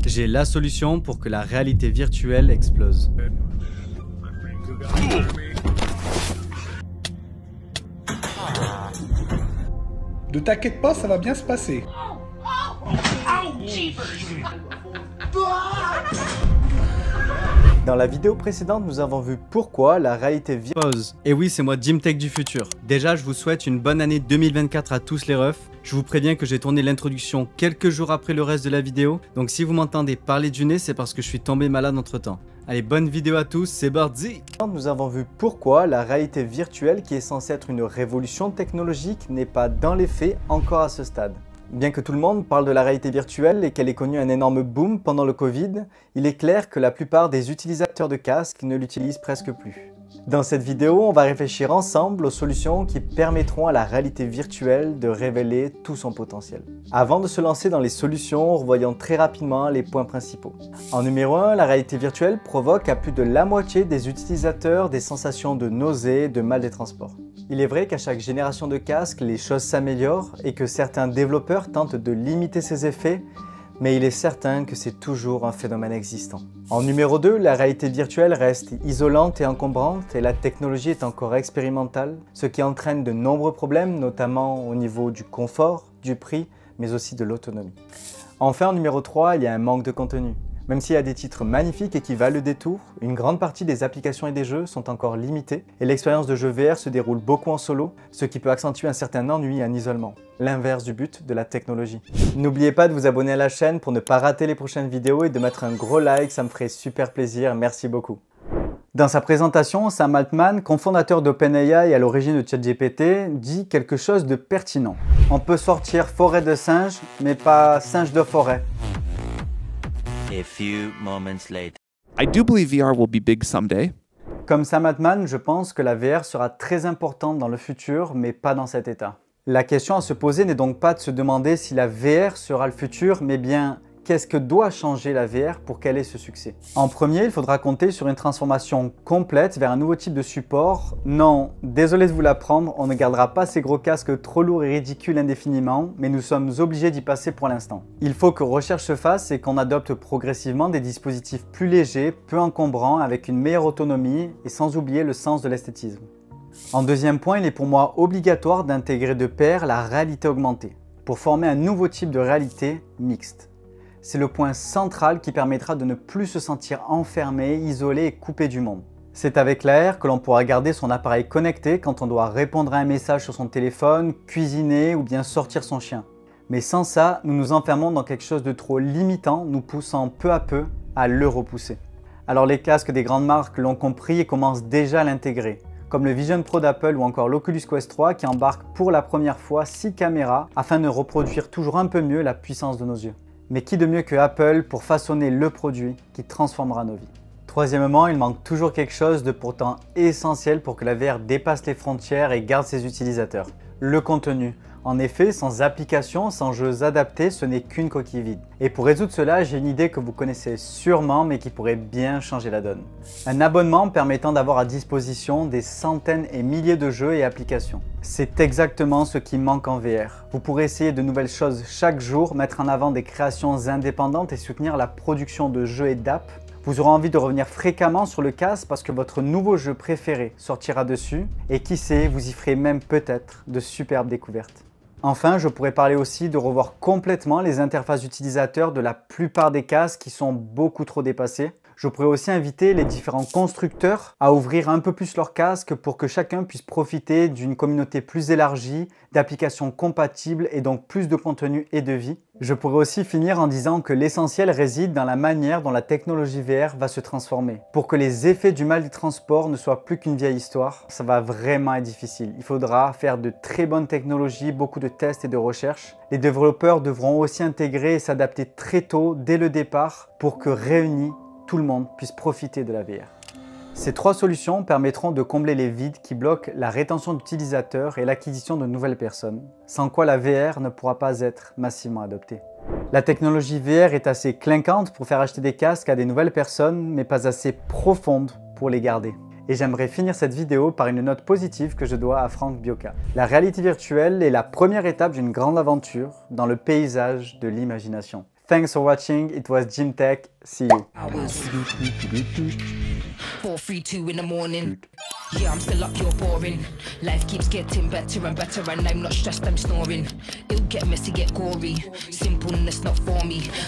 J'ai la solution pour que la réalité virtuelle explose. Ne t'inquiète pas, ça va bien se passer. Dans la vidéo précédente, nous avons vu pourquoi la réalité virtuelle explose. Et oui, c'est moi Jim Tech du futur. Déjà, je vous souhaite une bonne année 2024 à tous les refs. Je vous préviens que j'ai tourné l'introduction quelques jours après le reste de la vidéo. Donc si vous m'entendez parler du nez, c'est parce que je suis tombé malade entre temps. Allez, bonne vidéo à tous, c'est parti! Nous avons vu pourquoi la réalité virtuelle, qui est censée être une révolution technologique, n'est pas dans les faits encore à ce stade. Bien que tout le monde parle de la réalité virtuelle et qu'elle ait connu un énorme boom pendant le Covid, il est clair que la plupart des utilisateurs de casques ne l'utilisent presque plus. Dans cette vidéo, on va réfléchir ensemble aux solutions qui permettront à la réalité virtuelle de révéler tout son potentiel. Avant de se lancer dans les solutions, revoyons très rapidement les points principaux. En numéro 1, la réalité virtuelle provoque à plus de la moitié des utilisateurs des sensations de nausée et de mal des transports. Il est vrai qu'à chaque génération de casques, les choses s'améliorent et que certains développeurs tentent de limiter ces effets, mais il est certain que c'est toujours un phénomène existant. En numéro 2, la réalité virtuelle reste isolante et encombrante et la technologie est encore expérimentale, ce qui entraîne de nombreux problèmes, notamment au niveau du confort, du prix, mais aussi de l'autonomie. Enfin, en numéro 3, il y a un manque de contenu. Même s'il y a des titres magnifiques et qui valent le détour, une grande partie des applications et des jeux sont encore limitées et l'expérience de jeu VR se déroule beaucoup en solo, ce qui peut accentuer un certain ennui et un isolement, l'inverse du but de la technologie. N'oubliez pas de vous abonner à la chaîne pour ne pas rater les prochaines vidéos et de mettre un gros like, ça me ferait super plaisir, merci beaucoup. Dans sa présentation, Sam Altman, cofondateur d'OpenAI et à l'origine de ChatGPT, dit quelque chose de pertinent. On peut sortir forêt de singes, mais pas singe de forêt. A few moments later. I do believe VR will be big someday. Comme Sam Altman, je pense que la VR sera très importante dans le futur, mais pas dans cet état. La question à se poser n'est donc pas de se demander si la VR sera le futur, mais bien qu'est-ce que doit changer la VR pour qu'elle ait ce succès. En premier, il faudra compter sur une transformation complète vers un nouveau type de support. Non, désolé de vous l'apprendre, on ne gardera pas ces gros casques trop lourds et ridicules indéfiniment, mais nous sommes obligés d'y passer pour l'instant. Il faut que recherche se fasse et qu'on adopte progressivement des dispositifs plus légers, peu encombrants, avec une meilleure autonomie et sans oublier le sens de l'esthétisme. En deuxième point, il est pour moi obligatoire d'intégrer de pair la réalité augmentée, pour former un nouveau type de réalité mixte. C'est le point central qui permettra de ne plus se sentir enfermé, isolé et coupé du monde. C'est avec l'AR que l'on pourra garder son appareil connecté quand on doit répondre à un message sur son téléphone, cuisiner ou bien sortir son chien. Mais sans ça, nous nous enfermons dans quelque chose de trop limitant, nous poussant peu à peu à le repousser. Alors les casques des grandes marques l'ont compris et commencent déjà à l'intégrer, comme le Vision Pro d'Apple ou encore l'Oculus Quest 3 qui embarque pour la première fois 6 caméras afin de reproduire toujours un peu mieux la puissance de nos yeux. Mais qui de mieux que Apple pour façonner le produit qui transformera nos vies? Troisièmement, il manque toujours quelque chose de pourtant essentiel pour que la VR dépasse les frontières et garde ses utilisateurs. Le contenu. En effet, sans application, sans jeux adaptés, ce n'est qu'une coquille vide. Et pour résoudre cela, j'ai une idée que vous connaissez sûrement mais qui pourrait bien changer la donne. Un abonnement permettant d'avoir à disposition des centaines et milliers de jeux et applications. C'est exactement ce qui manque en VR. Vous pourrez essayer de nouvelles choses chaque jour, mettre en avant des créations indépendantes et soutenir la production de jeux et d'apps. Vous aurez envie de revenir fréquemment sur le casque parce que votre nouveau jeu préféré sortira dessus et qui sait, vous y ferez même peut-être de superbes découvertes. Enfin, je pourrais parler aussi de revoir complètement les interfaces utilisateurs de la plupart des casques qui sont beaucoup trop dépassées. Je pourrais aussi inviter les différents constructeurs à ouvrir un peu plus leurs casques pour que chacun puisse profiter d'une communauté plus élargie, d'applications compatibles et donc plus de contenu et de vie. Je pourrais aussi finir en disant que l'essentiel réside dans la manière dont la technologie VR va se transformer. Pour que les effets du mal des transports ne soient plus qu'une vieille histoire, ça va vraiment être difficile. Il faudra faire de très bonnes technologies, beaucoup de tests et de recherches. Les développeurs devront aussi intégrer et s'adapter très tôt, dès le départ, pour que réunis, tout le monde puisse profiter de la VR. Ces trois solutions permettront de combler les vides qui bloquent la rétention d'utilisateurs et l'acquisition de nouvelles personnes, sans quoi la VR ne pourra pas être massivement adoptée. La technologie VR est assez clinquante pour faire acheter des casques à des nouvelles personnes, mais pas assez profonde pour les garder. Et j'aimerais finir cette vidéo par une note positive que je dois à Frank Bioka. La réalité virtuelle est la première étape d'une grande aventure dans le paysage de l'imagination. Thanks for watching. It was Jim Tech. See you. 4, 3, 2 in the morning. Yeah, I'm still up, you're boring. Life keeps getting better and better, and I'm not stressed, I'm snoring. It'll get messy, get gory. Simpleness not for me.